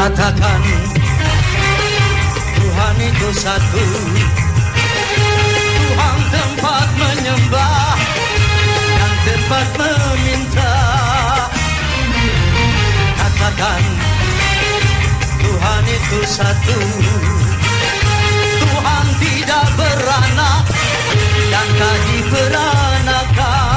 Katakan Tuhan itu satu, Tuhan tempat menyembah dan tempat meminta. Katakan Tuhan itu satu, Tuhan tidak beranak dan tak diperanakan.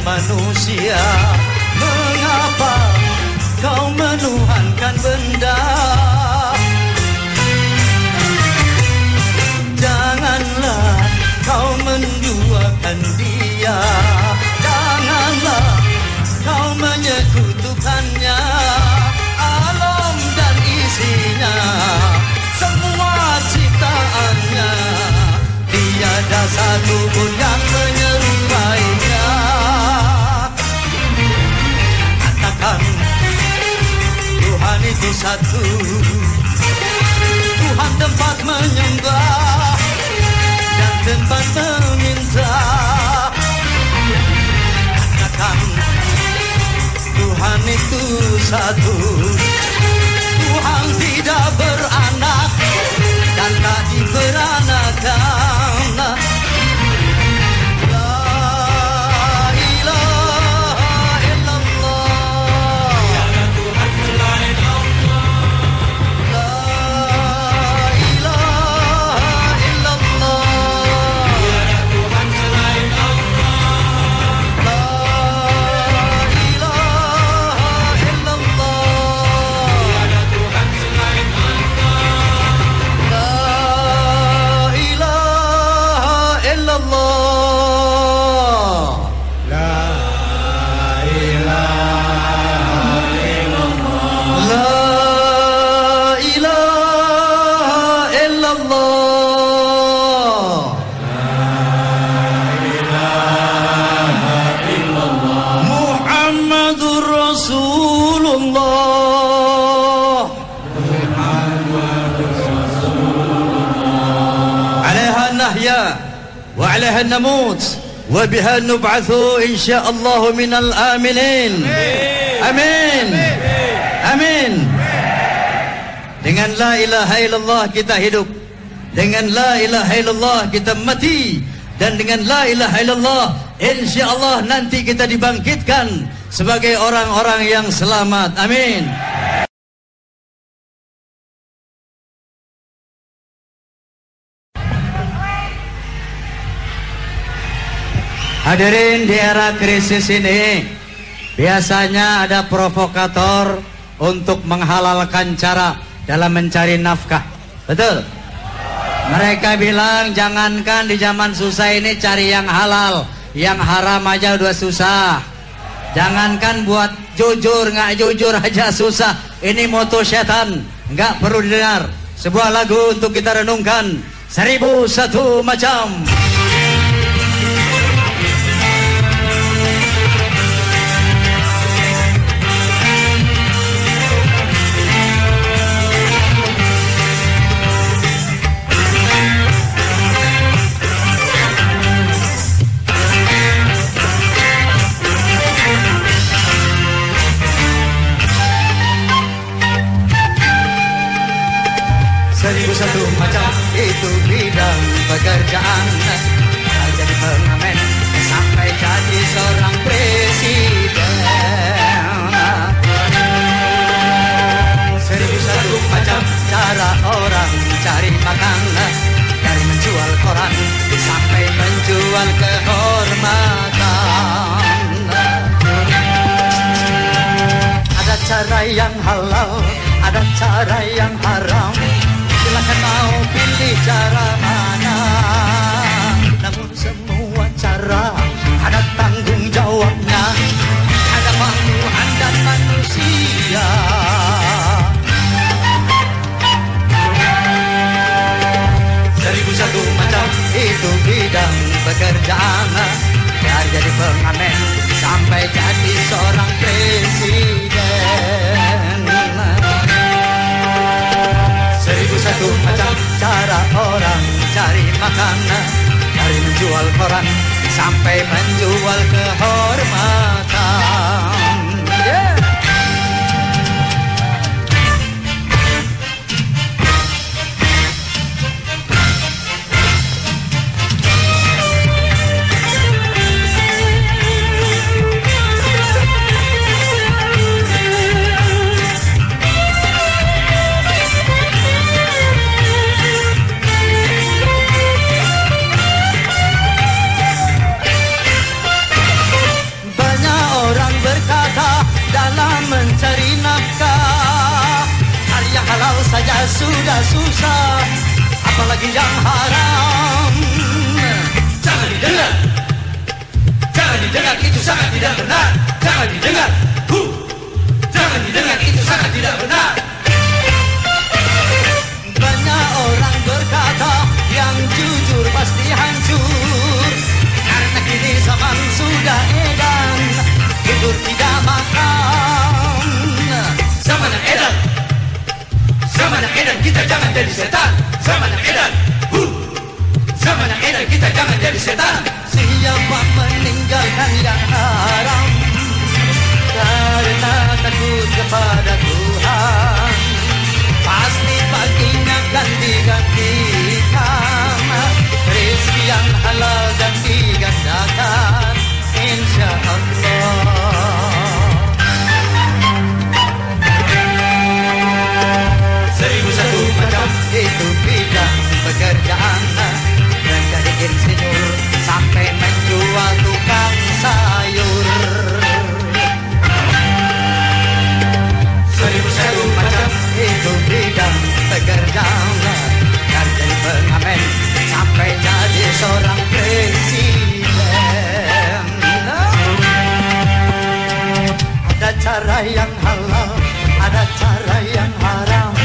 Manusia, mengapa kau menuhankan benda? Janganlah kau menduakan dia, janganlah kau menyekutukannya. Alam dan isinya, semua ciptaannya, tiada satu pun yang menyerupainya. Tuhan itu satu, Tuhan tempat menyembah dan tempat meminta. Katakan Tuhan itu satu, Tuhan tidak beranak dan tak diperanakan. وعليها نموت وبها نبعث إن شاء الله من الآمنين. Amin. Amin. Dengan la ilaha illallah kita hidup, dengan la ilaha illallah kita mati, dan dengan la ilaha illallah insyaallah nanti kita dibangkitkan sebagai orang-orang yang selamat. Amin. Hadirin, di era krisis ini biasanya ada provokator untuk menghalalkan cara dalam mencari nafkah. Betul? Mereka bilang jangankan di zaman susah ini cari yang halal, yang haram aja udah susah. Jangankan buat jujur, nggak jujur aja susah. Ini moto setan, nggak perlu didengar. Sebuah lagu untuk kita renungkan. 1001 macam. Satu macam itu bidang pekerjaan. Jadi pengamen sampai jadi seorang presiden. 1001 macam cara orang cari makan. Dari menjual koran sampai menjual kehormatan. Ada cara yang halal, ada cara yang haram. Silakan mau pilih cara mana. Namun semua cara ada tanggung jawabnya. Ada Tuhan dan manusia. 1001 macam itu bidang pekerjaan. Dari jadi pengamen sampai jadi seorang presiden. 1001 macam cara orang cari makan. Dari menjual koran sampai menjual kehormatan. Mencari nafkah, cari yang halal saja sudah susah, apalagi yang haram. Jangan didengar, jangan didengar, itu sangat tidak benar. Jangan didengar, jangan didengar, itu sangat tidak benar. Banyak orang berkata yang jujur pasti hancur, karena kini zaman sudah edan, tidur tidak makan. Zaman yang edan, zaman yang edan, kita jangan jadi setan. Zaman yang edan, zaman yang edan, kita jangan jadi setan. Siapa meninggalkan yang haram karena takut kepada Tuhan, pasti baginya ganti-gantikan. Rezeki yang halal dan digandakan, insya Allah. 1001 macam itu bidang pekerjaan. Dan dari insinyur sampai menjual tukang sayur. 1001 macam itu bidang pekerjaan. Dari pengamen sampai jadi seorang presiden. Ada cara yang halal, ada cara yang haram.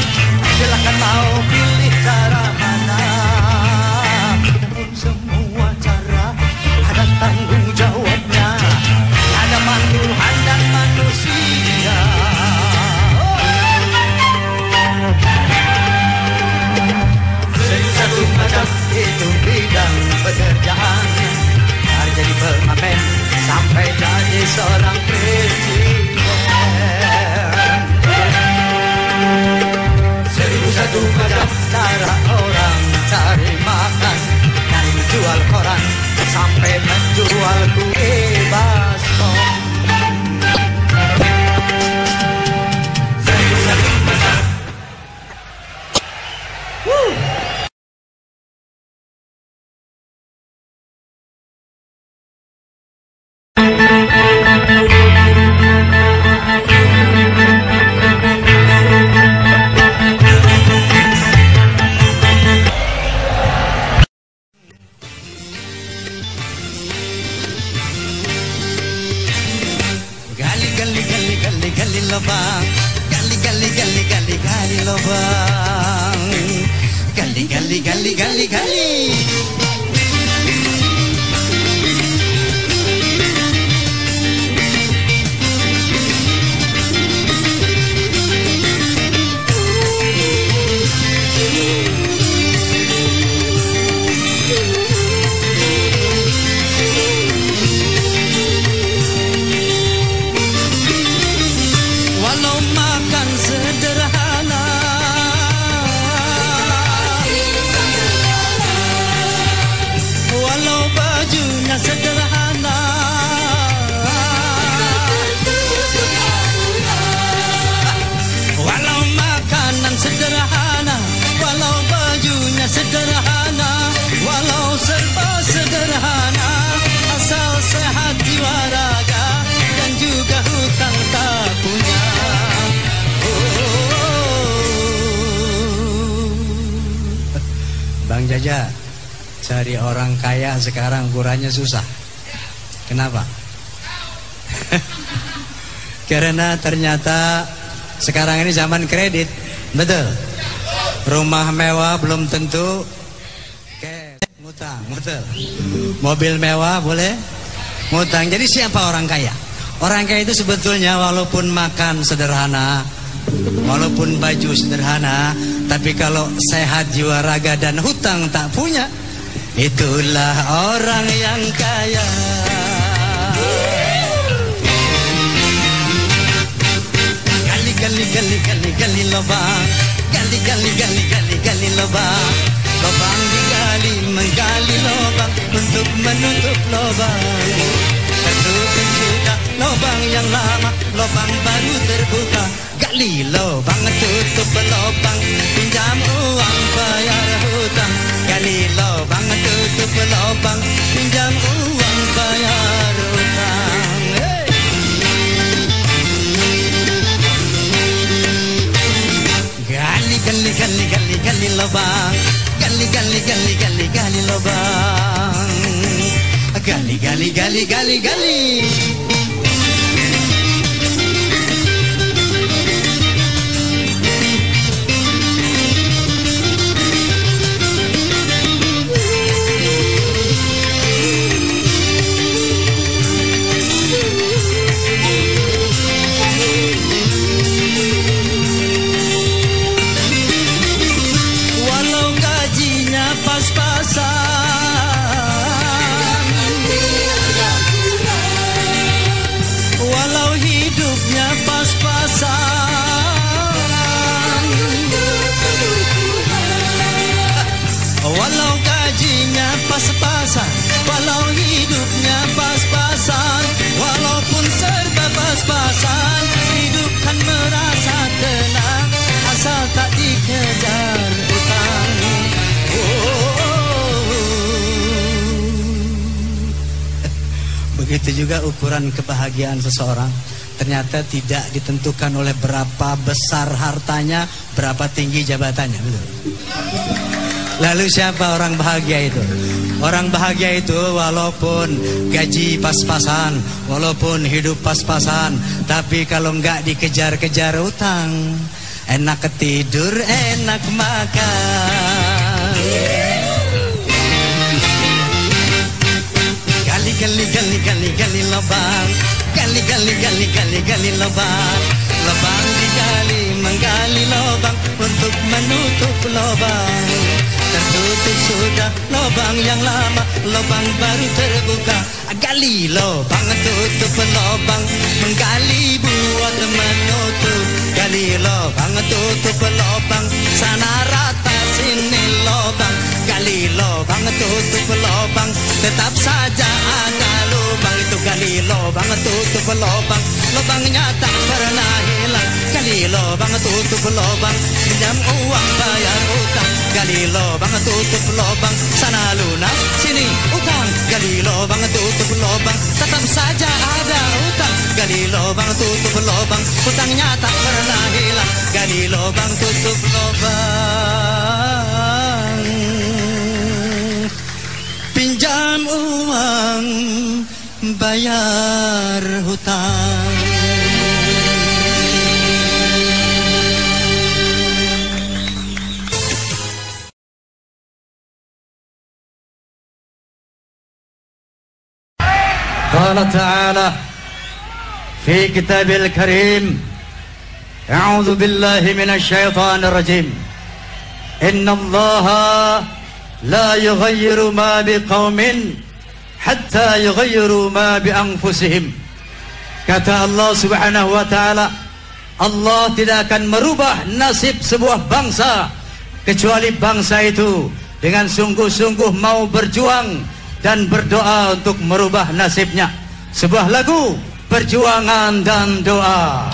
Silakan mau pilih cara mana. Namun semua cara ada tanggung jawabnya. Ada Tuhan dan manusia. 1001 macam itu bidang pekerjaan. Dari jadi pengamen sampai jadi seorang presiden. 1001 macam cara orang cari makan. Dari menjual koran sampai menjual kue baskom. 1001 macam. lubang. Gali gali gali gali gali lubang. Gali gali gali gali gali. Sederhana, walau makanan sederhana, walau bajunya sederhana, walau serba sederhana, asal sehat jiwa raga dan juga hutang tak punya. Bang Jaja, cari orang kaya sekarang ukurannya susah. Kenapa? Karena ternyata sekarang ini zaman kredit. Betul. Rumah mewah belum tentu ngutang, betul. Mobil mewah boleh ngutang. Jadi siapa orang kaya? Orang kaya itu sebetulnya walaupun makan sederhana, walaupun baju sederhana, tapi kalau sehat jiwa raga dan hutang tak punya, itulah orang yang kaya. Gali gali gali gali gali lubang. Gali gali gali gali gali lubang. Lubang digali menggali lubang untuk menutup lubang. Tertutup sudah lubang yang lama, lubang baru terbuka. Gali lubang tutup lubang, pinjam uang bayar hutang. Gali lubang tutup lubang, pinjam uang bayar hutang. Hey. Gali gali gali gali gali lubang. Gali gali gali gali gali lubang. Gali gali gali gali gali. Walau gajinya pas-pasan, walau hidupnya pas-pasan, walaupun serba pas-pasan, hidup kan merasa tenang asal tak dikejar utang. Begitu juga ukuran kebahagiaan seseorang. Ternyata tidak ditentukan oleh berapa besar hartanya, berapa tinggi jabatannya, betul. Lalu siapa orang bahagia itu? Orang bahagia itu walaupun gaji pas-pasan, walaupun hidup pas-pasan, tapi kalau enggak dikejar-kejar utang, enak ketidur, enak makan. Gali gali gali gali gali lubang. Gali gali gali gali gali lubang. Lubang digali menggali lubang untuk menutup lubang. Tertutup sudah lubang yang lama, lubang baru terbuka. Gali lubang tutup lubang, menggali buat menutup. Gali lubang tutup lubang, sana rata sini lubang. Gali lubang tutup lubang, tetap saja ada lubang. Itu gali lubang tutup lubang, lubangnya tak pernah hilang. Gali lubang tutup lubang, pinjam uang bayar utang. Gali lubang tutup lubang, sana lunas sini utang. Gali lubang tutup lubang, tetap saja ada utang. Gali lubang tutup lubang, utangnya tak pernah hilang. Gali lubang tutup lubang, pinjam uang bayar hutang. قال تعالى في كتابه الكريم: أعوذ بالله من الشيطان الرجيم إن الله لا يغير ما بقوم حتى يغيروا ما بأنفسهم. Kata Allah Subhanahu wa taala, Allah tidak akan merubah nasib sebuah bangsa kecuali bangsa itu dengan sungguh-sungguh mau berjuang dan berdoa untuk merubah nasibnya. Sebuah lagu perjuangan dan doa.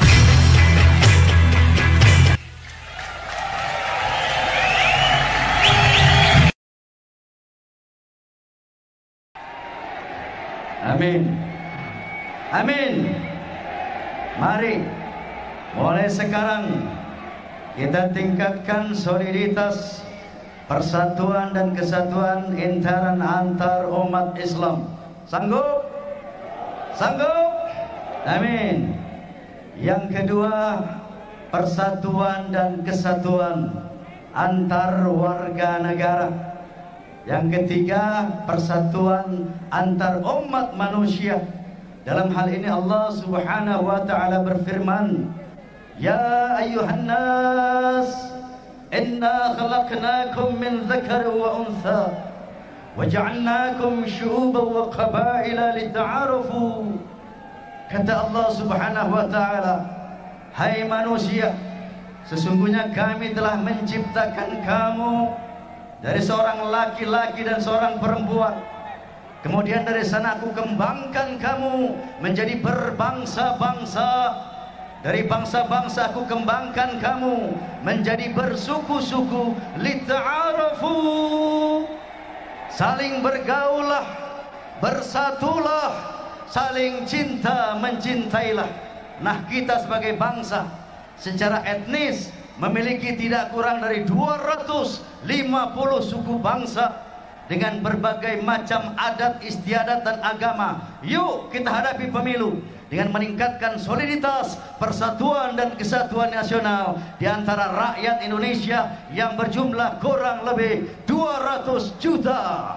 Amin. Amin. Mari mulai sekarang kita tingkatkan soliditas, persatuan dan kesatuan antar umat Islam. Sanggup? Sanggup? Amin. Yang kedua, persatuan dan kesatuan antar warga negara. Yang ketiga, persatuan antar umat manusia. Dalam hal ini Allah Subhanahu wa taala berfirman, Ya ayyuhan nas, inna khalaqnakum min dzakarin wa untha wa ja'alnakum syu'uban wa qabaila lita'arafu. Kata Allah Subhanahu wa taala, hai manusia, sesungguhnya kami telah menciptakan kamu dari seorang laki-laki dan seorang perempuan. Kemudian dari sana aku kembangkan kamu menjadi berbangsa-bangsa. Dari bangsa-bangsa aku kembangkan kamu menjadi bersuku-suku. Lita'arafu, saling bergaulah, bersatulah, saling cinta mencintailah. Nah, kita sebagai bangsa secara etnis memiliki tidak kurang dari 250 suku bangsa dengan berbagai macam adat istiadat dan agama. Yuk kita hadapi pemilu dengan meningkatkan soliditas, persatuan dan kesatuan nasional di antara rakyat Indonesia yang berjumlah kurang lebih 200 juta.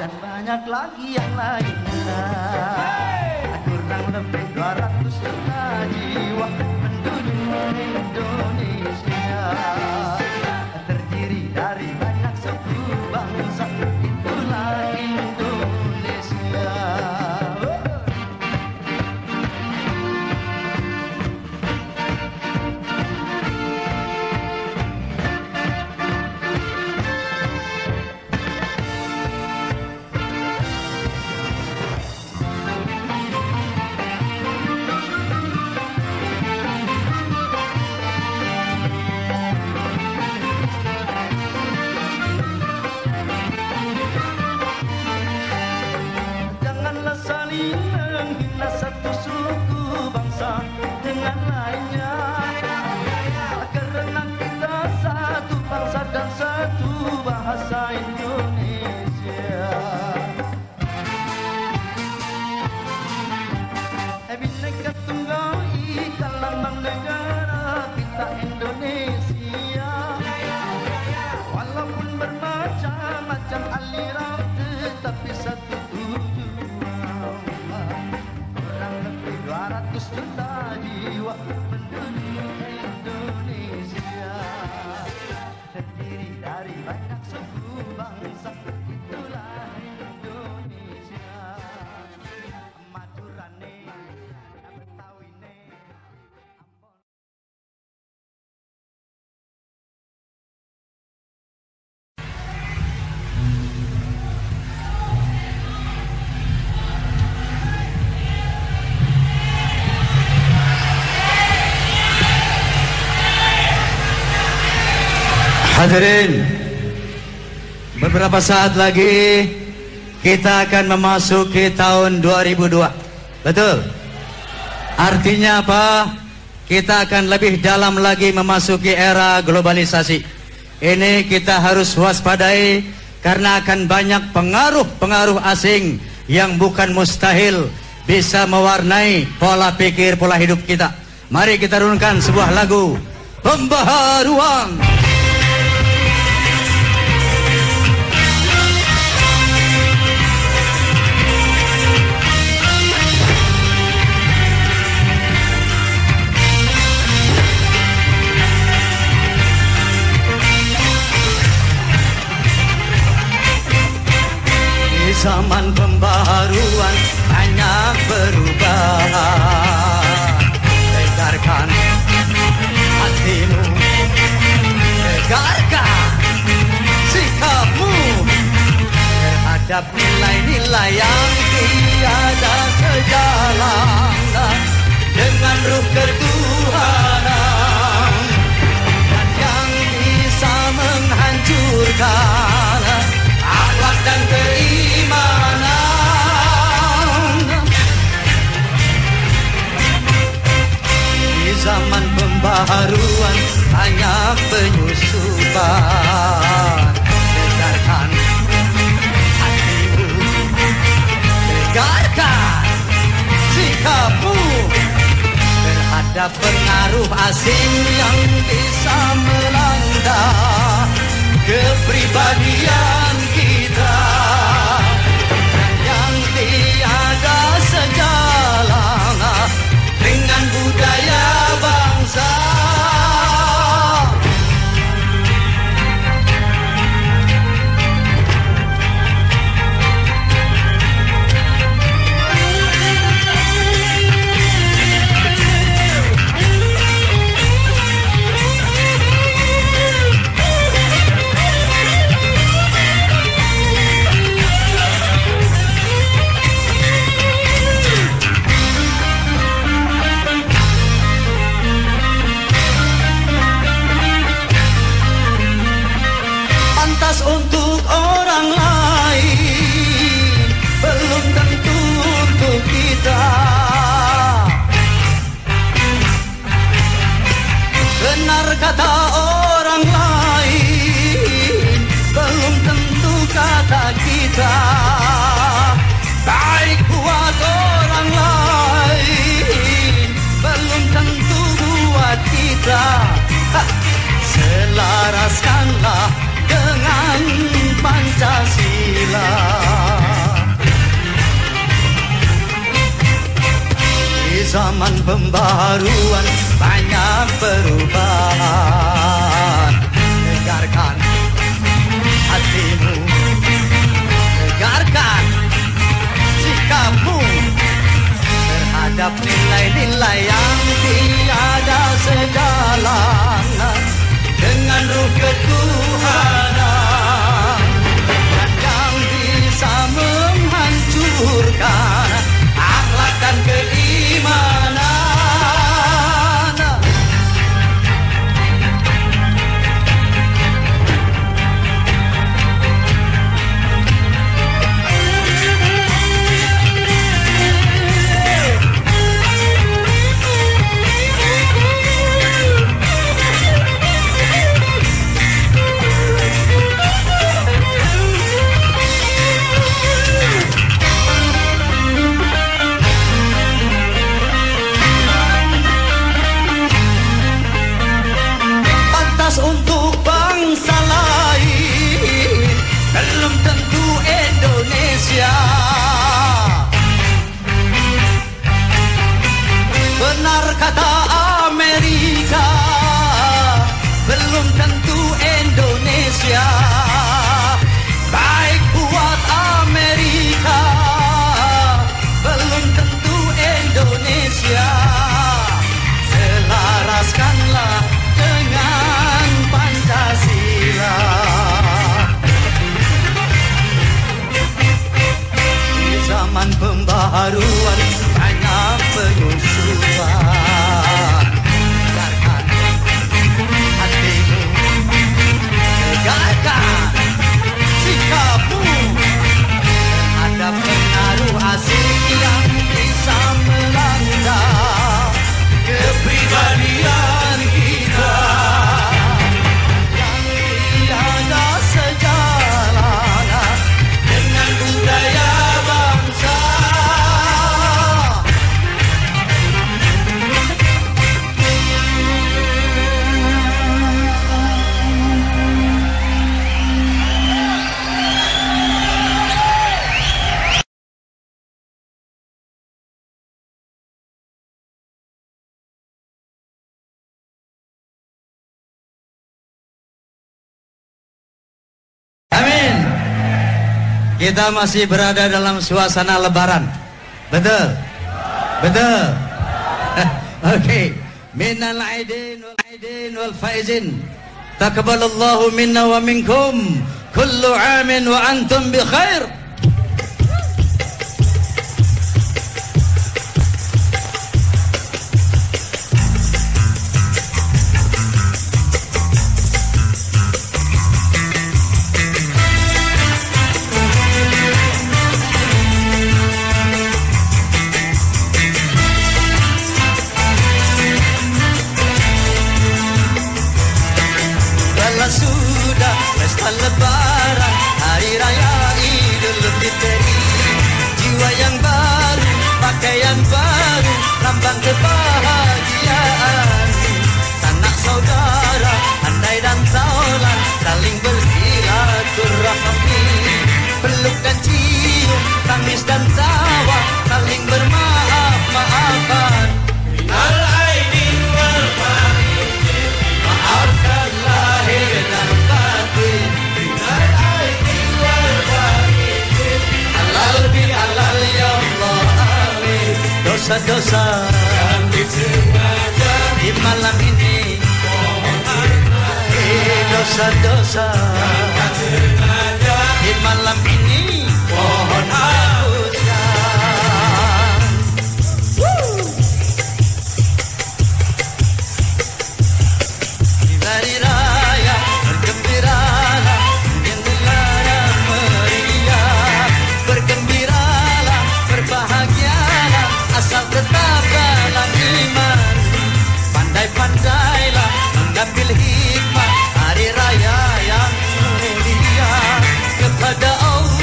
Dan banyak lagi yang lainnya. Kurang lebih 200 juta jiwa penduduk Indonesia, terdiri dari banyak suku bangsa, itulah Indonesia. Hadirin, beberapa saat lagi kita akan memasuki tahun 2002. Betul? Artinya apa? Kita akan lebih dalam lagi memasuki era globalisasi. Ini kita harus waspadai karena akan banyak pengaruh-pengaruh asing yang bukan mustahil bisa mewarnai pola pikir, pola hidup kita. Mari kita runungkan sebuah lagu Pembaharuan. Zaman pembaharuan banyak berubah. Tegarkan hatimu, tegarkan sikapmu terhadap nilai-nilai yang tiada sejalan dengan ruh ketuhanan dan yang bisa menghancurkan akhlak dan keimanan. Di zaman pembaharuan banyak penyusupan. Tegarkan hatimu, tegarkan sikapmu terhadap pengaruh asing yang bisa melanda kepribadian kita yang tiada sejalan dengan budaya bangsa. Untuk orang lain belum tentu untuk kita. Benar kata orang lain belum tentu kata kita. Baik buat orang lain belum tentu buat kita. Selaraskanlah dengan Pancasila. Di zaman pembaharuan banyak perubahan. Dengarkan hatimu, dengarkan sikapmu terhadap nilai-nilai yang tiada sejalan dengan ruh ketuhanan dan yang bisa menghancurkan akhlak dan keimanan. Untuk bangsa lain belum tentu Indonesia. Benar kata Amerika, belum tentu Indonesia. Baik buat Amerika, belum tentu Indonesia. Selaraskanlah dengan Pancasila. Di zaman pembaharuan banyak penyusupan. Dengarkan hatimu, tegakkan sikapmu terhadap pengaruh asing yang bisa melanda kepribadian kita. Kita masih berada dalam suasana lebaran. Betul? Betul? Oke. Minal aidin wal faizin. Taqabbalallahu minna wa minkum. Kullu amin wa antum bi khair. Sudah pesta lebaran, hari raya Idul Fitri. Jiwa yang baru, pakaian baru, lambang kebahagiaan. Sanak saudara, andai dan taulan, saling bersilaturahmi. Peluk dan cium, tangis dan tawa, saling bermaaf-maafan. Minal aidin wal faizin, maafkan lahir dan batin. Minal aidin wal faizin, halal bihalal ya Allah amin. Dosa-dosa yang disengaja di malam ini, dosa-dosa yang disengaja di malam ini, mohon hapuskan. Di hari raya bergembiralah, gembiralah meriah. Bergembiralah, berbahagialah, asal tetap dalam iman. Pandai-pandailah mengambil hikmah hari raya yang mulia kepada Allah.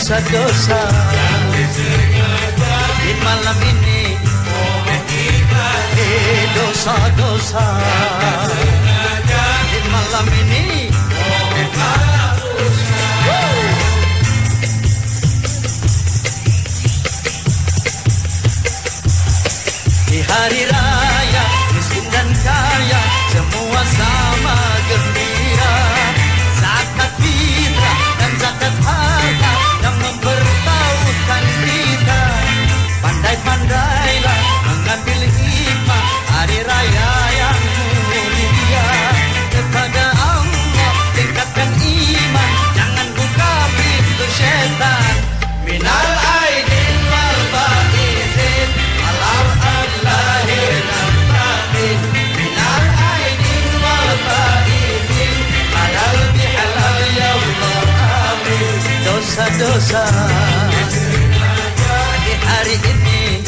dosa-dosa di malam ini. Dosa-dosa di malam ini. Di hari raya miskin dan kaya semua sama gembira. Zakat fitrah dan zakat harta yang mempertautkan kita. Pandai-pandailah mengambil hikmah hari raya yang mulia. Kepada Allah tingkatkan iman, jangan buka pintu syaitan. Minal aidin wal faizin alam lahir dan batin. Minal aidin wal faizin halal bihalal ya Allah amin. Dosa-dosa di hari ini,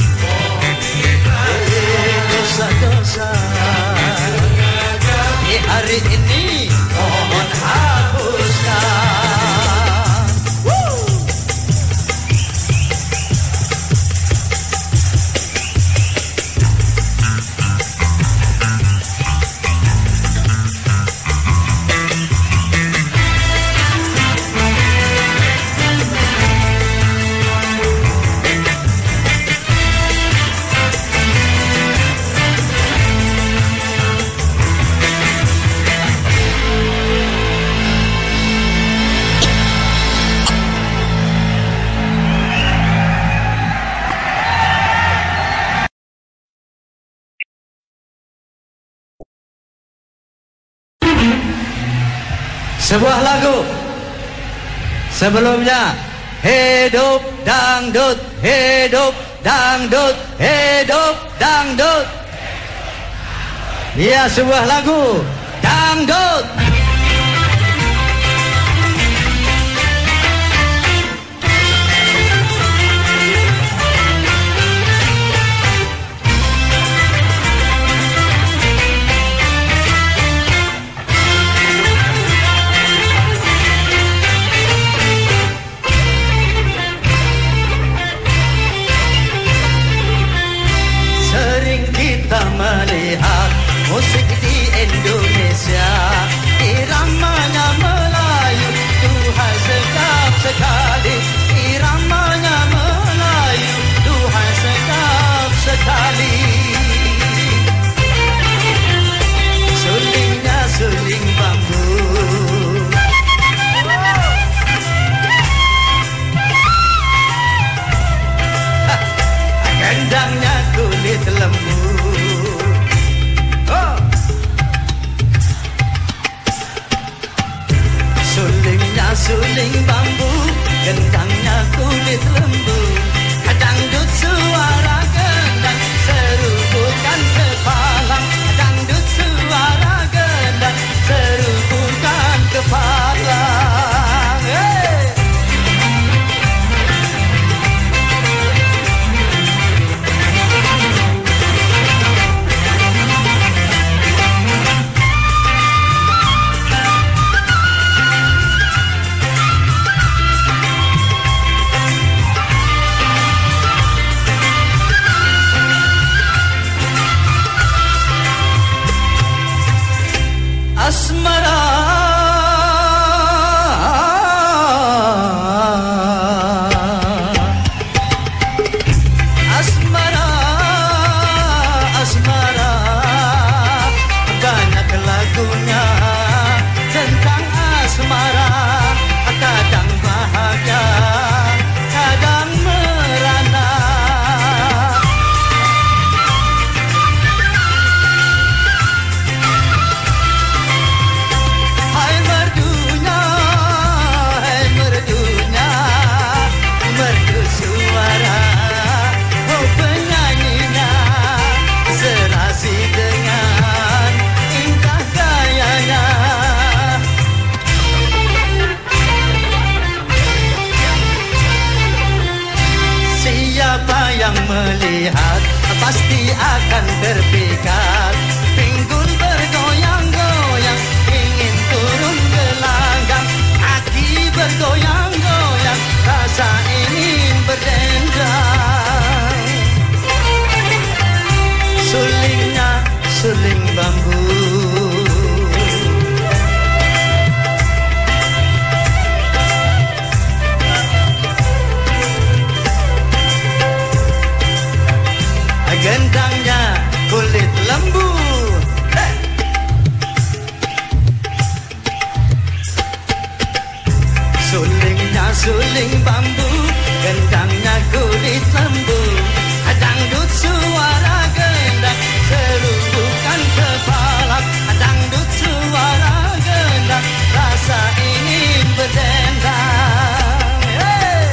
dosa-dosa di hari ini mohon hapuskan. Sebuah lagu sebelumnya, hidup dangdut, hidup dangdut, hidup dangdut. Ya, sebuah lagu dangdut. Melihat musik di Indonesia, iramanya Melayu, Tuhan sedap sekali. Iramanya Melayu, Tuhan sedap sekali. Sulingnya suling bambu, gendangnya kulit lembu. Sulingnya suling bambu, gendangnya kulit lembu. Dangdut suara gendang, serupukan kepala. Dangdut suara gendang, serupukan kepala. Asmara, asmara, asmara, banyak lagunya tentang asmara. Kadang bahagia, kadang merana. Yang melihat pasti akan terpikat. Pinggul bergoyang-goyang, ingin turun gelanggang. Kaki bergoyang-goyang, rasa Sulingnya suling bambu, gendangnya kulit lembu. Dangdut suara gendang, serumbukan kepala. Dangdut suara gendang, rasa ingin berdendang. Hey!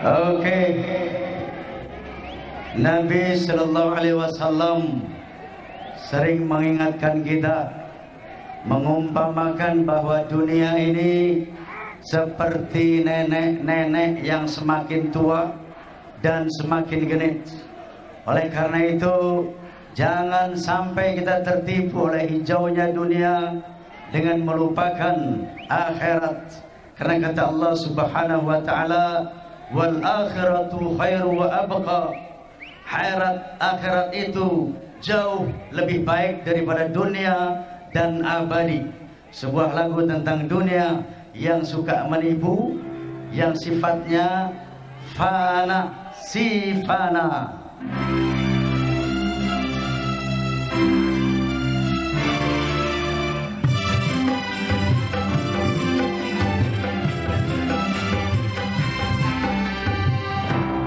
Oke. Nabi Sallallahu Alaihi Wasallam sering mengingatkan kita, mengumpamakan bahwa dunia ini seperti nenek-nenek yang semakin tua dan semakin genit. Oleh karena itu, jangan sampai kita tertipu oleh hijaunya dunia dengan melupakan akhirat. Karena kata Allah Subhanahu wa taala, "Wal akhiratu khairu wa abqa." Akhirat itu jauh lebih baik daripada dunia dan abadi. Sebuah lagu tentang dunia yang suka menipu, yang sifatnya fana, si fana.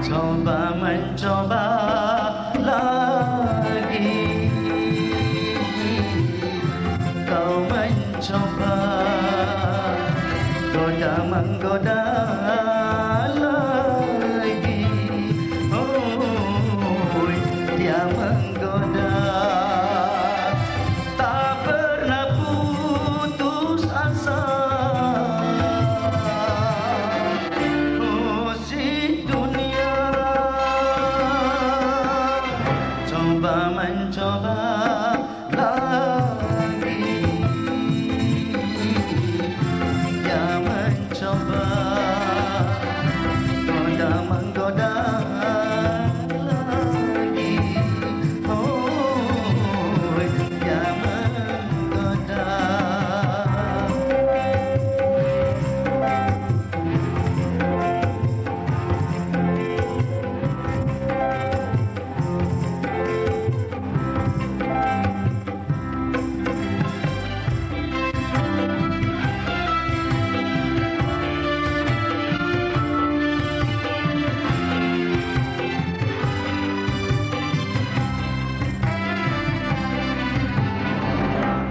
Coba mencoba lagi, kau mencoba goda menggoda lagi, oh dia menggoda, tak pernah putus asa. Oh si dunia, coba mencoba lagi, dia mencoba goda menggoda lagi, oh dia menggoda.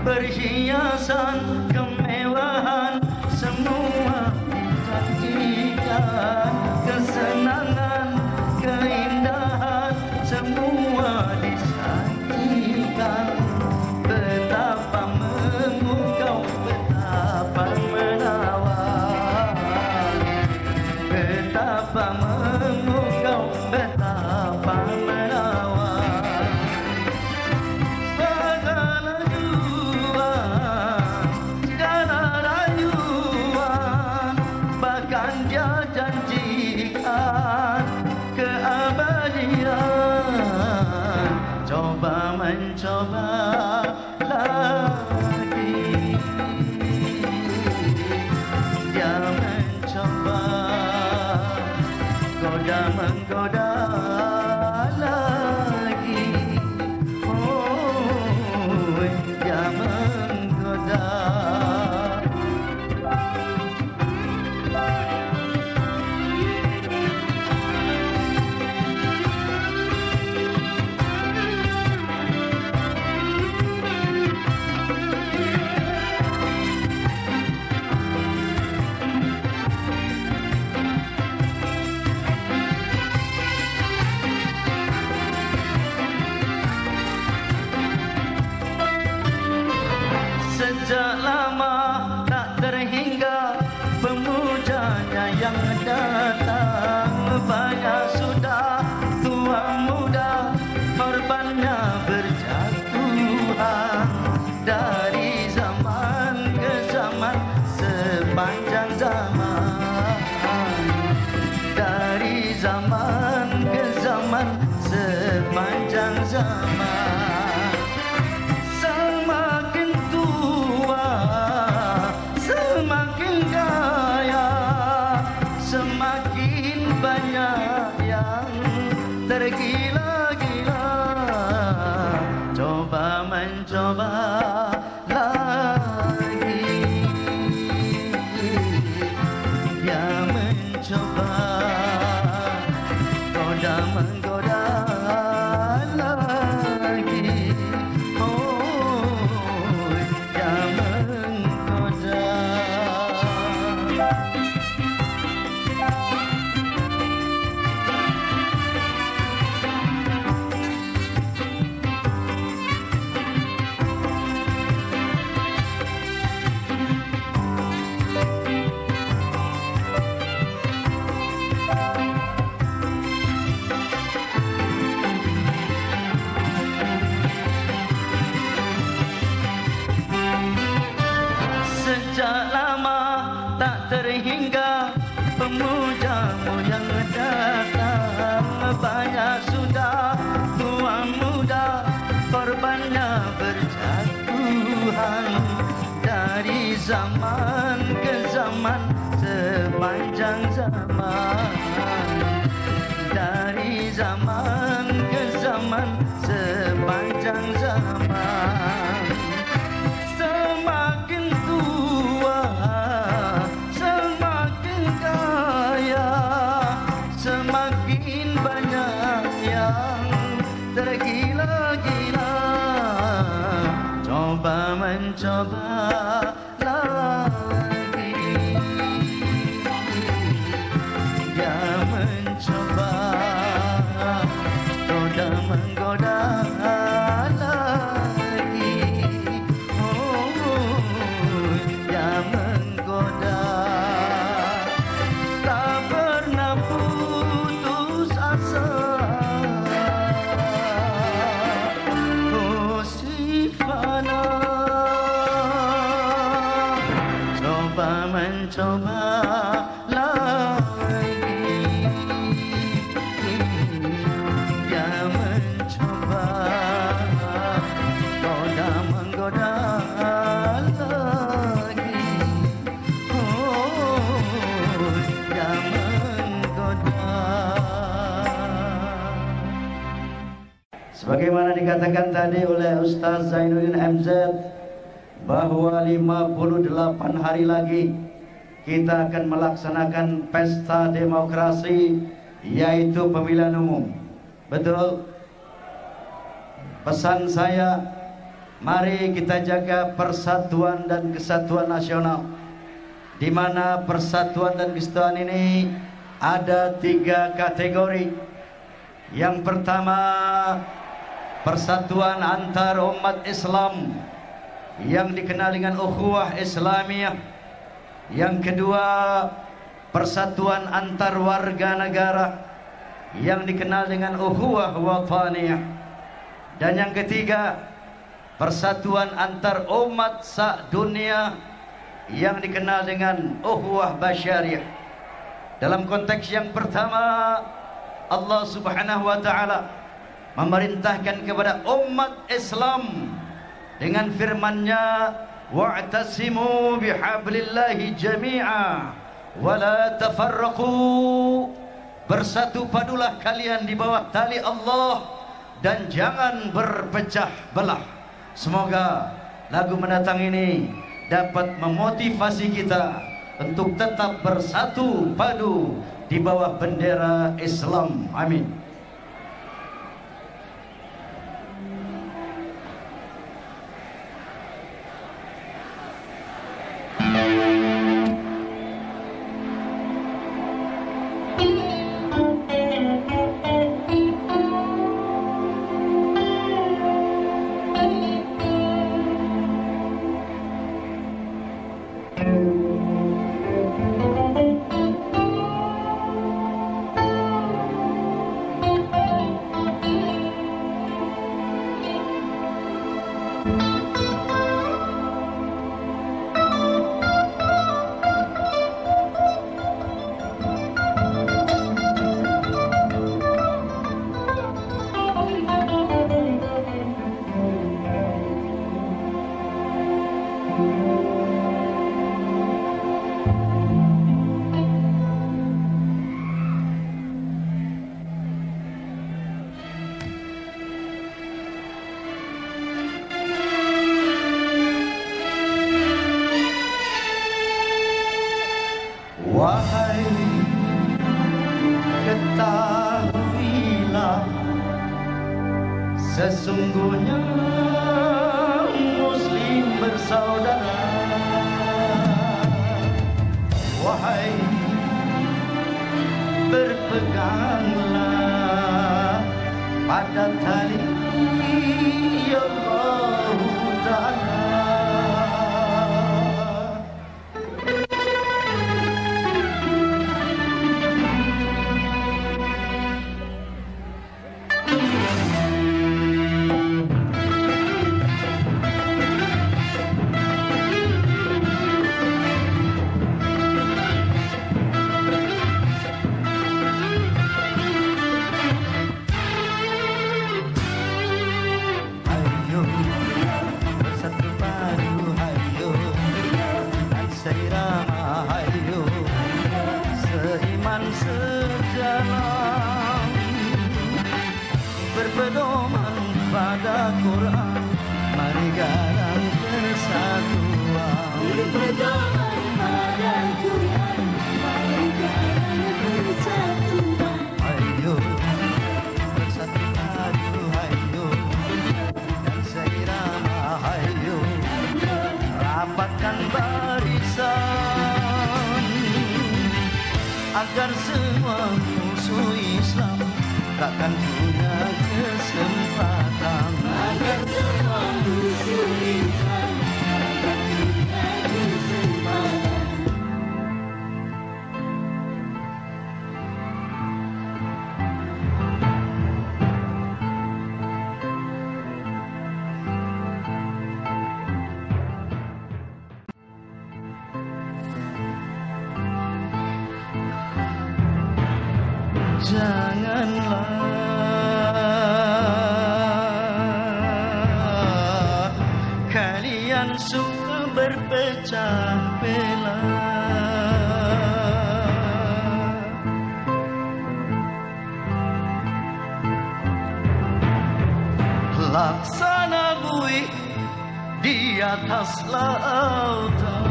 Perhiasan, kemewahan, semua dijanjikan. Kesenangan, keindahan, semua disajikan. Betapa memukau, betapa menawan. Betapa memukau, betapa menawan. Dia janjikan keabadian. Coba mencoba lagi, dia mencoba goda menggoda lagi, oh dia menggoda. Sejak lama tak terhingga pemujanya yang datang. Banyak sudah tua muda korbannya berjatuhan. Dari zaman ke zaman sepanjang zaman. Dari zaman ke zaman sepanjang zaman. Semakin tua, semakin kaya, semakin banyak yang tergila-gila. Coba mencoba lagi, dia mencoba goda menggoda lagi, oh dia menggoda. zaman ke zaman, sepanjang zaman. Dari zaman ke zaman, sepanjang zaman. Semakin tua, semakin kaya, semakin banyak yang tergila-gila. Coba mencoba lagi, dia mencoba, goda menggoda lagi. Oh, dia menggoda, tak pernah putus asa. Oh si fana, coba mencoba lagi, dia mencoba, goda menggoda lagi. Oh, dia menggoda. Sebagaimana dikatakan tadi oleh Ustaz Zainuddin MZ, bahwa 58 hari lagi kita akan melaksanakan pesta demokrasi, yaitu pemilihan umum. Betul? Pesan saya, mari kita jaga persatuan dan kesatuan nasional, di mana persatuan dan kesatuan ini ada 3 kategori. Yang pertama, persatuan antar umat Islam yang dikenal dengan ukhuwah Islamiyah. Yang kedua, persatuan antar warga negara yang dikenal dengan ukhuwah wataniyah. Dan yang ketiga, persatuan antar umat sa-dunia yang dikenal dengan ukhuwah basyariyah. Dalam konteks yang pertama, Allah Subhanahu wa taala memerintahkan kepada umat Islam dengan firman-Nya, wa'tasimu bihablillahi jami'a wa la tafarraqu. Bersatu padulah kalian di bawah tali Allah dan jangan berpecah belah. Semoga lagu mendatang ini dapat memotivasi kita untuk tetap bersatu padu di bawah bendera Islam. Amin. Wahai, ketahuilah, sesungguhnya Muslim bersaudara. Wahai, berpeganglah pada tali Allah Ta'ala. Bersatu berpedoman pada Quran, mari jalan persatuan. Ayo bersatu padu, ayo dan seirama, ayo rapatkan barisan agar semua musuh Islam takkan punya kesempatan. Agar semua musuh Islam takkan punya kesempatan. Janganlah kalian suka berpecah belah. Laksana buih di atas lautan,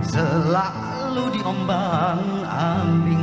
selalu diombang-ambingkan.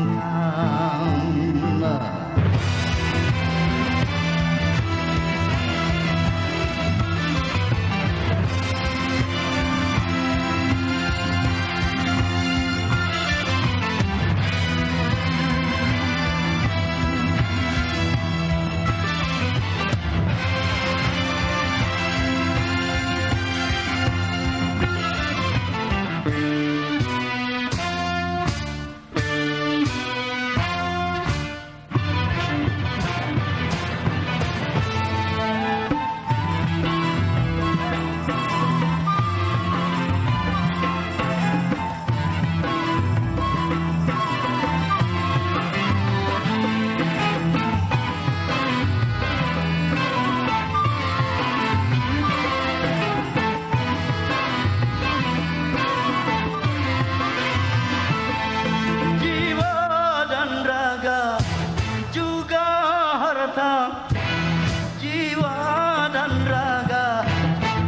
Jiwa dan raga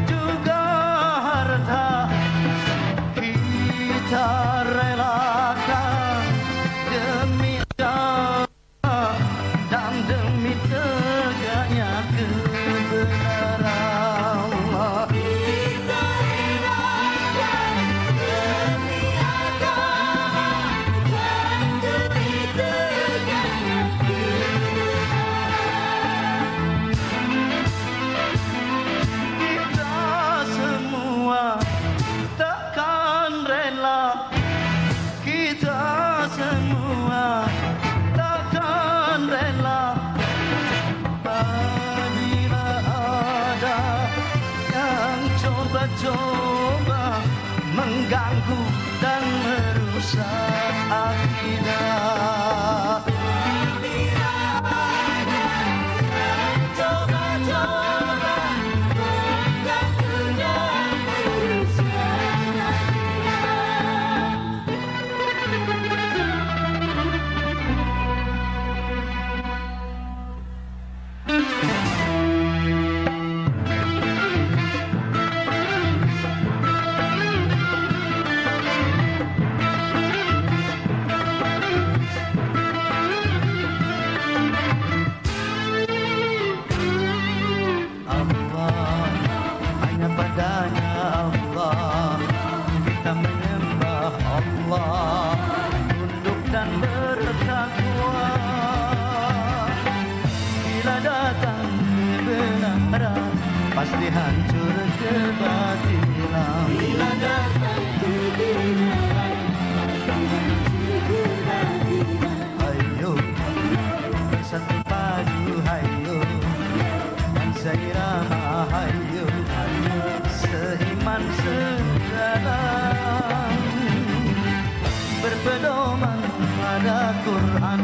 juga harta kita relakan demi agama dan demi tegaknya kebenaran. Kita relakan demi agama dan demi tegaknya kebenaran. Kita semua takkan rela, kita semua takkan rela apabila ada yang coba-coba mengganggu dan merusak akidah. Bila ada yang coba-coba mengganggu dan merusak akidah. Allah, hanya padanya Allah kita menyembah Allah, tunduk dan bertakwa. Bila datang kebenaran, pasti hancur kebatilan. Bila datang kebenaran, pasti hancur kebatilan. Ayo bersatu padu, ayo dan seirama, ayo seiman sejalan, berpedoman pada Quran,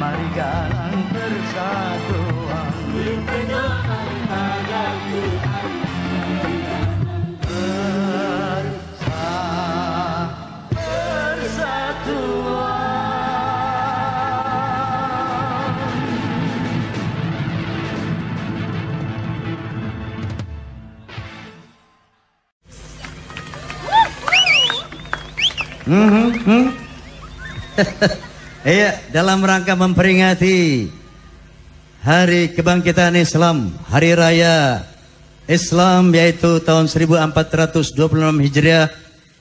mari galang persatuan. Berpedoman pada Quran, mari galang persatuan. Iya, dalam rangka memperingati Hari Kebangkitan Islam, Hari Raya Islam yaitu tahun 1426 Hijriah,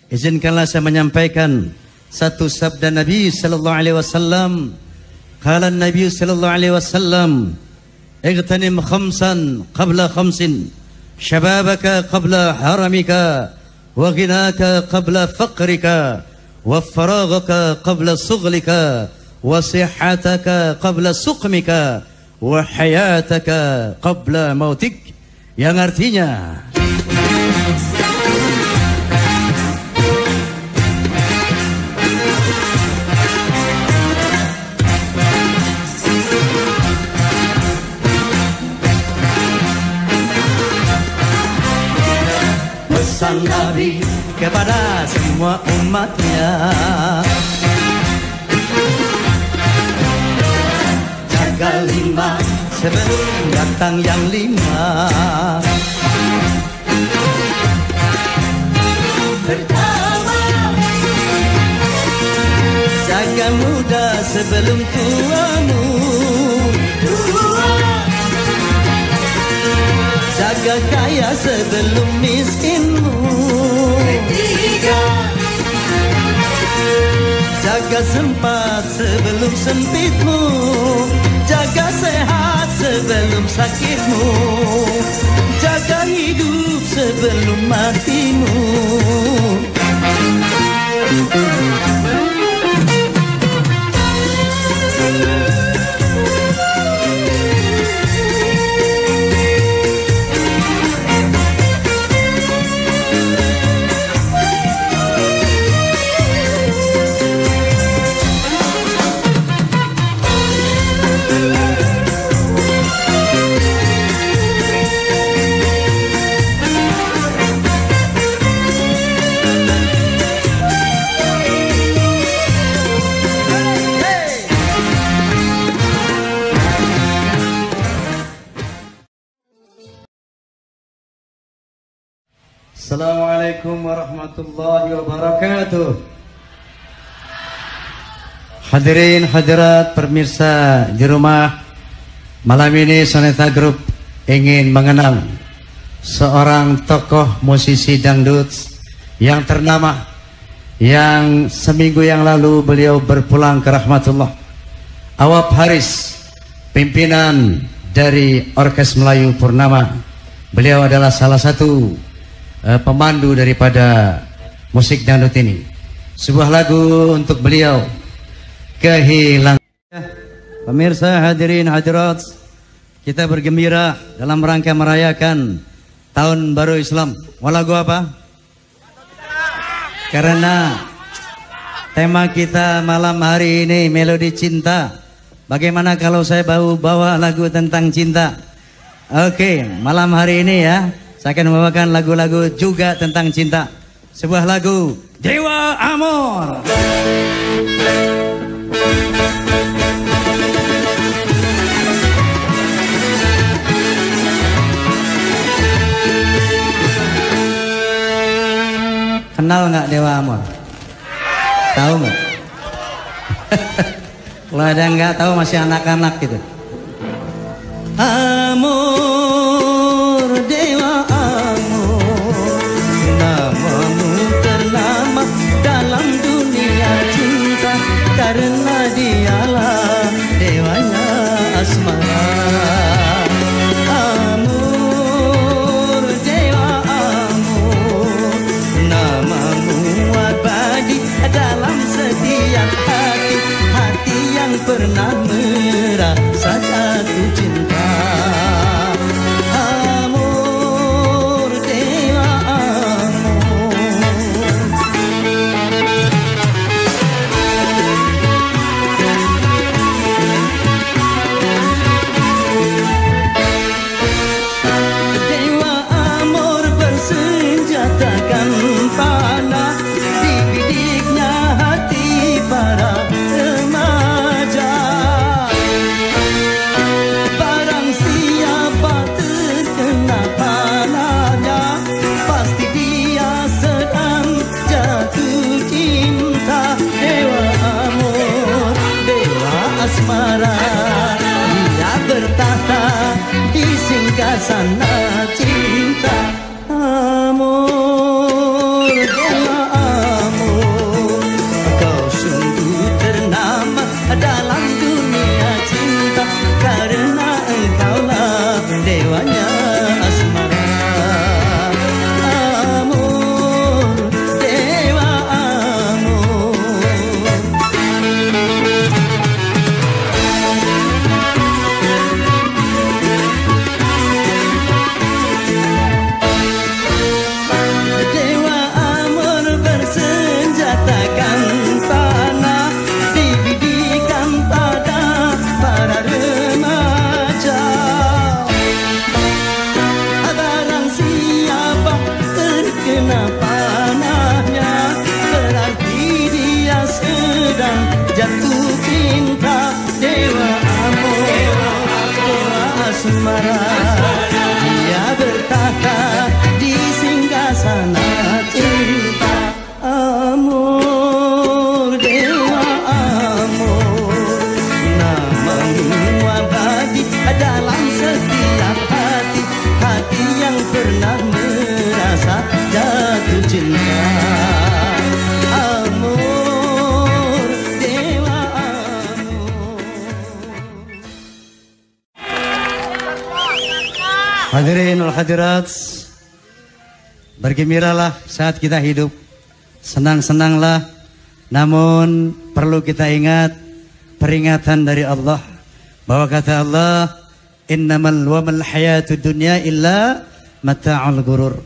izinkanlah saya menyampaikan satu sabda Nabi sallallahu alaihi wasallam. Qala Nabi sallallahu alaihi wasallam, "Igtanim khamsan qabla khamsin, shababaka qabla haramika, wa ghinaka qabla faqrika, wa faraghaka qabla sughlika, wa sihhataka qabla suqmika, wa hayataka qabla mautik." Yang artinya pesan Nabi kepada semua umatnya, jaga lima sebelum datang yang lima. Pertama, jaga muda sebelum tuamu. Dua, jaga kaya sebelum miskinmu. Tiga, jaga sempat sebelum sempitmu. Jaga sehat sebelum sakitmu. Jaga hidup sebelum matimu. Assalamualaikum warahmatullahi wabarakatuh. Hadirin hadirat pemirsa di rumah, malam ini Soneta Group ingin mengenang seorang tokoh musisi dangdut yang ternama, yang seminggu yang lalu beliau berpulang ke rahmatullah. Awap Haris, pimpinan dari Orkes Melayu Purnama. Beliau adalah salah satu pemandu daripada musik dangdut ini. Sebuah lagu untuk beliau, Kehilangan. Pemirsa hadirin hadirat, kita bergembira dalam rangka merayakan Tahun Baru Islam. Mau lagu apa? Karena tema kita malam hari ini melodi cinta. Bagaimana kalau saya bawa lagu tentang cinta? Oke, malam hari ini ya, saya akan membawakan lagu-lagu juga tentang cinta. Sebuah lagu Dewa Amor. Kenal nggak Dewa Amor? Tahu nggak? Kalau ada yang nggak tahu masih anak-anak gitu. Amor, Dewa Amor, namamu ternama dalam dunia cinta, karena dialah dewanya asmara. Amor, Dewa Amor, namamu abadi dalam setiap hati, hati yang pernah merasa jatuh cinta. suasana cinta. Amor, dewa amor, kau sungguh ternama dalam dunia cinta, karena engkaulah dewanya asmara. Amor, dewa amor. Dewa amor bersenjatakan panah, dibidikan pada para remaja. Barang siapa terkena panahnya, berarti dia sedang jatuh cinta. Dewa amor, dewa asmara, dia bertata di singgasana cinta. Amor, dewa amor, namamu abadi dalam setiap hati, hati yang pernah merasa jatuh cinta. Amor, dewa amor. Hadirin wal hadirat, bergembiralah saat kita hidup, senang-senanglah. Namun perlu kita ingat peringatan dari Allah, bahwa kata Allah, innamal wamal hayatud dunya illa mata'ul gurur,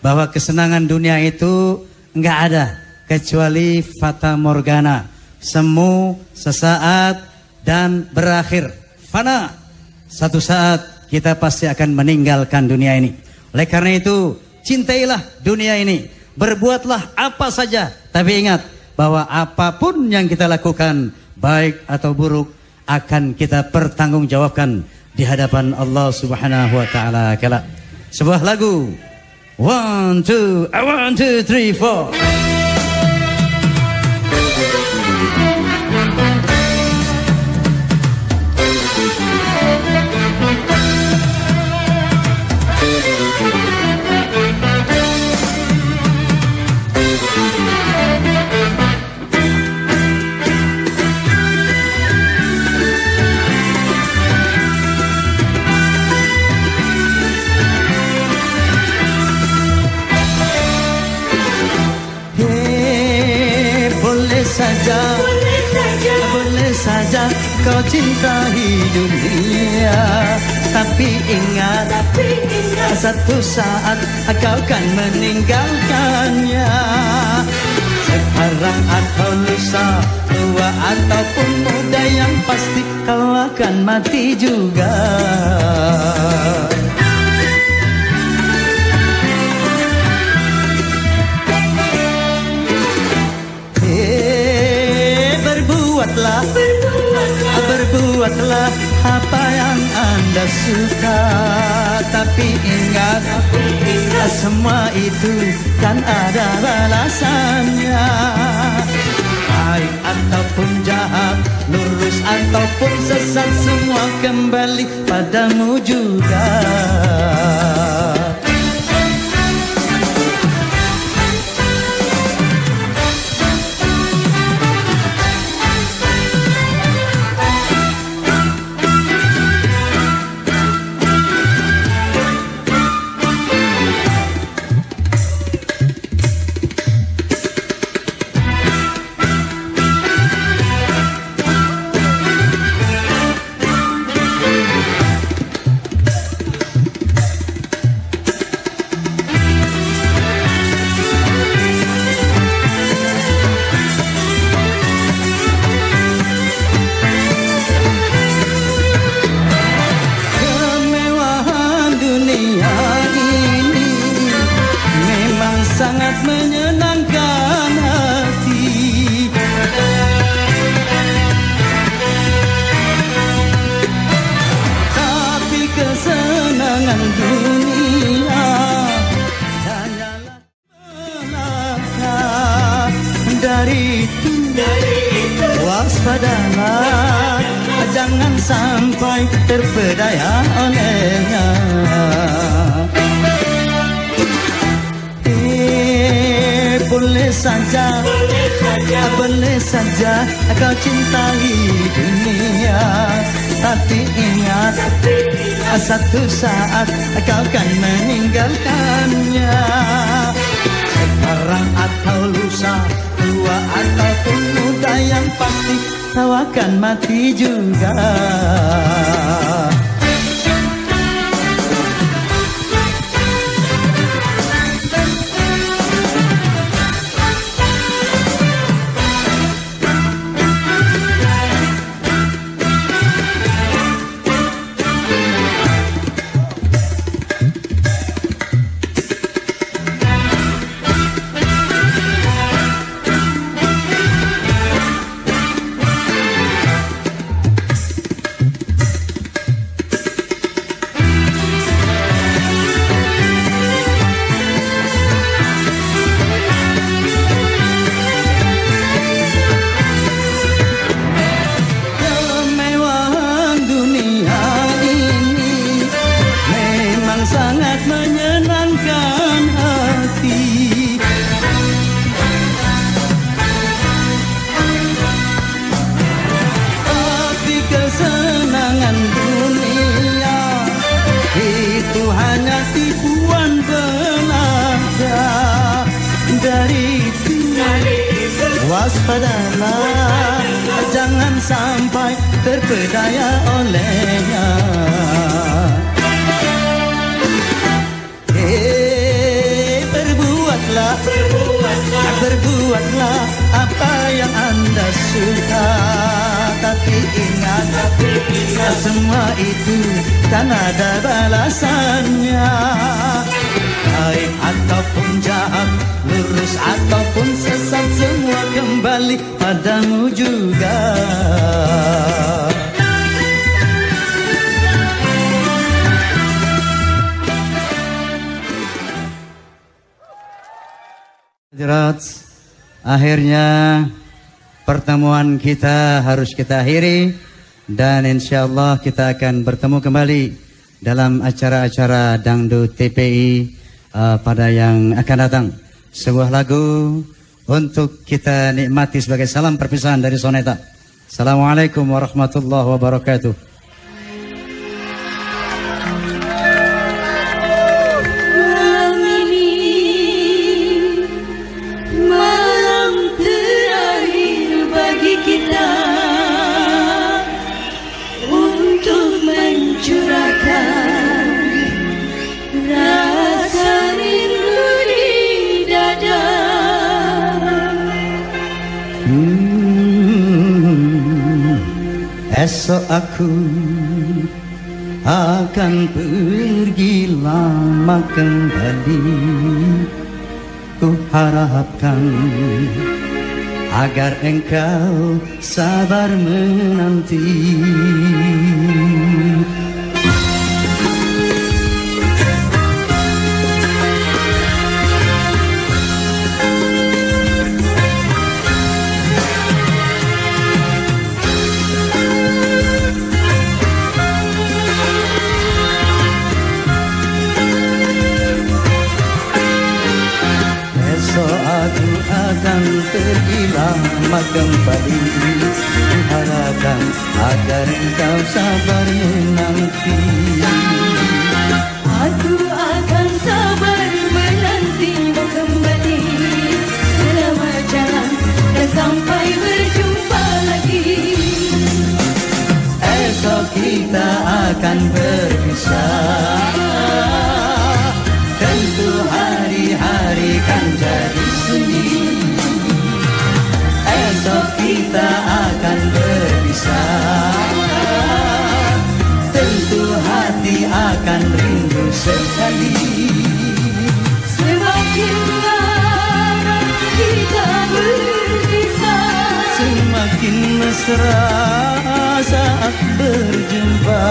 bahwa kesenangan dunia itu enggak ada kecuali fata morgana, semu, sesaat dan berakhir, fana. Satu saat kita pasti akan meninggalkan dunia ini. Oleh karena itu, cintailah dunia ini, berbuatlah apa saja, tapi ingat bahwa apapun yang kita lakukan, baik atau buruk, akan kita pertanggungjawabkan di hadapan Allah Subhanahu wa taala kelak. Sebuah lagu. 1 2 3 4. Boleh saja kau cintai dunia, tapi ingat satu saat kau akan meninggalkannya. Sekarang atau lusa, tua ataupun muda, yang pasti kau akan mati juga. Berbuatlah apa yang Anda suka, tapi ingat semua itu kan ada balasannya. Baik ataupun jahat, lurus ataupun sesat, semua kembali padamu juga. Waspadalah, jangan sampai terpedaya olehnya. boleh saja kau cintai dunia, tapi ingat satu saat kau akan meninggalkannya. Sekarang atau lusa, tua ataupun muda, yang pasti kau akan mati juga. Waspadalah, jangan sampai terpedaya olehnya. Berbuatlah apa yang Anda suka, tapi ingat semua itu kan ada balasannya. Baik ataupun jahat, lurus ataupun sesat, semua kembali padamu juga. Hadirat, akhirnya pertemuan kita harus kita akhiri, dan insyaallah kita akan bertemu kembali dalam acara-acara dangdut TPI pada yang akan datang. Sebuah lagu untuk kita nikmati sebagai salam perpisahan dari Soneta. Assalamualaikum warahmatullahi wabarakatuh. Esok aku akan pergi lama kembali. Ku harapkan agar engkau sabar menanti. Aku akan pergi lama kembali. Harapkan agar engkau sabar menanti. Aku akan sabar menantimu kembali selama jalan dan sampai berjumpa lagi. Esok kita akan berpisah. Tentu hari-hari kan jadi sunyi. Esok kita akan berpisah. Tentu hati akan rindu sekali. Semakin lama kita berpisah, semakin mesra saat berjumpa.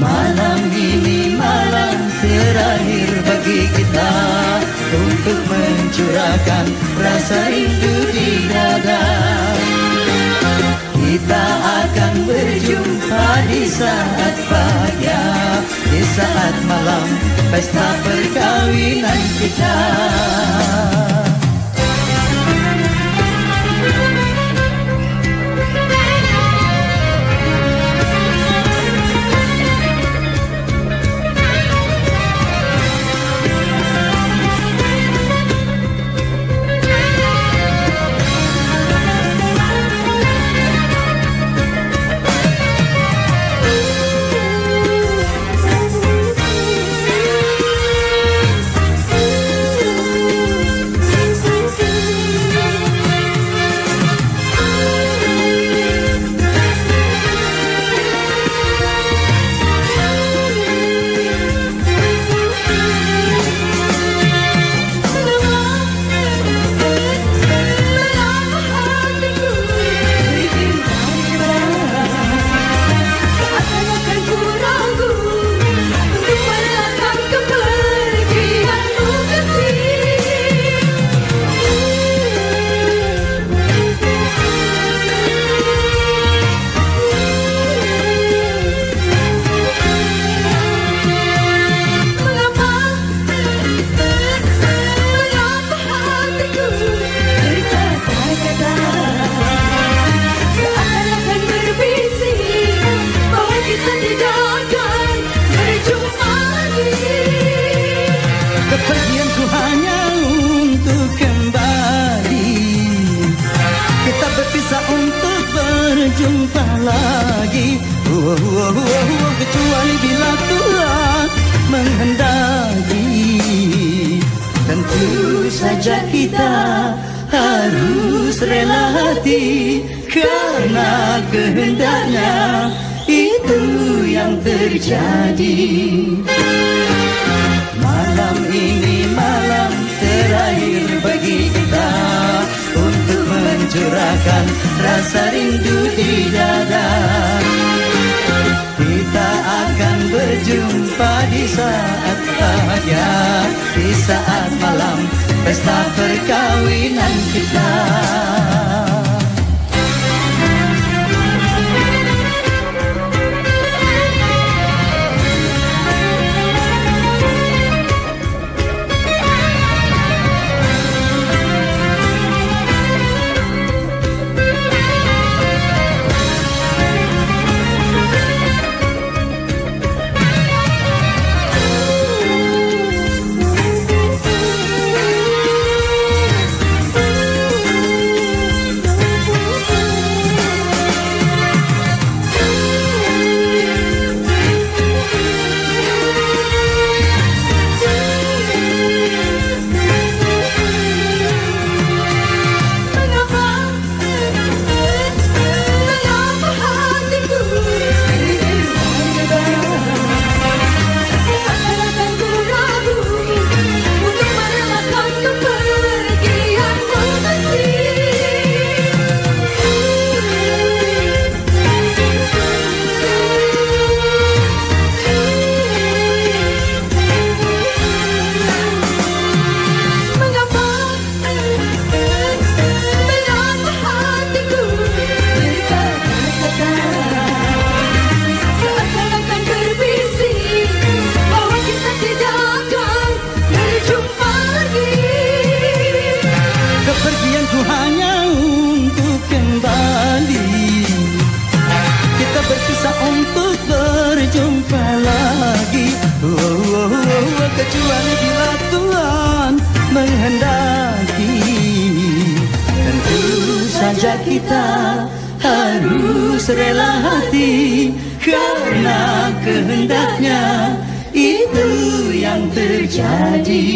Malam ini malam terakhir bagi kita untuk mencurahkan rasa rindu di dada. Kita akan berjumpa di saat bahagia, di saat malam pesta perkawinan kita. lagi kecuali bila Tuhan menghendaki. Tentu saja kita harus rela hati karena kehendaknya itu yang terjadi. Malam ini malam terakhir bagi kita untuk mencurahkan rasa rindu di dada. Kita akan berjumpa di saat bahagia, di saat malam pesta perkawinan kita. Kepergianku hanya untuk kembali, kita berpisah untuk berjumpa lagi. Kecuali bila Tuhan menghendaki. Tentu saja kita harus rela hati karena kehendaknya itu yang terjadi.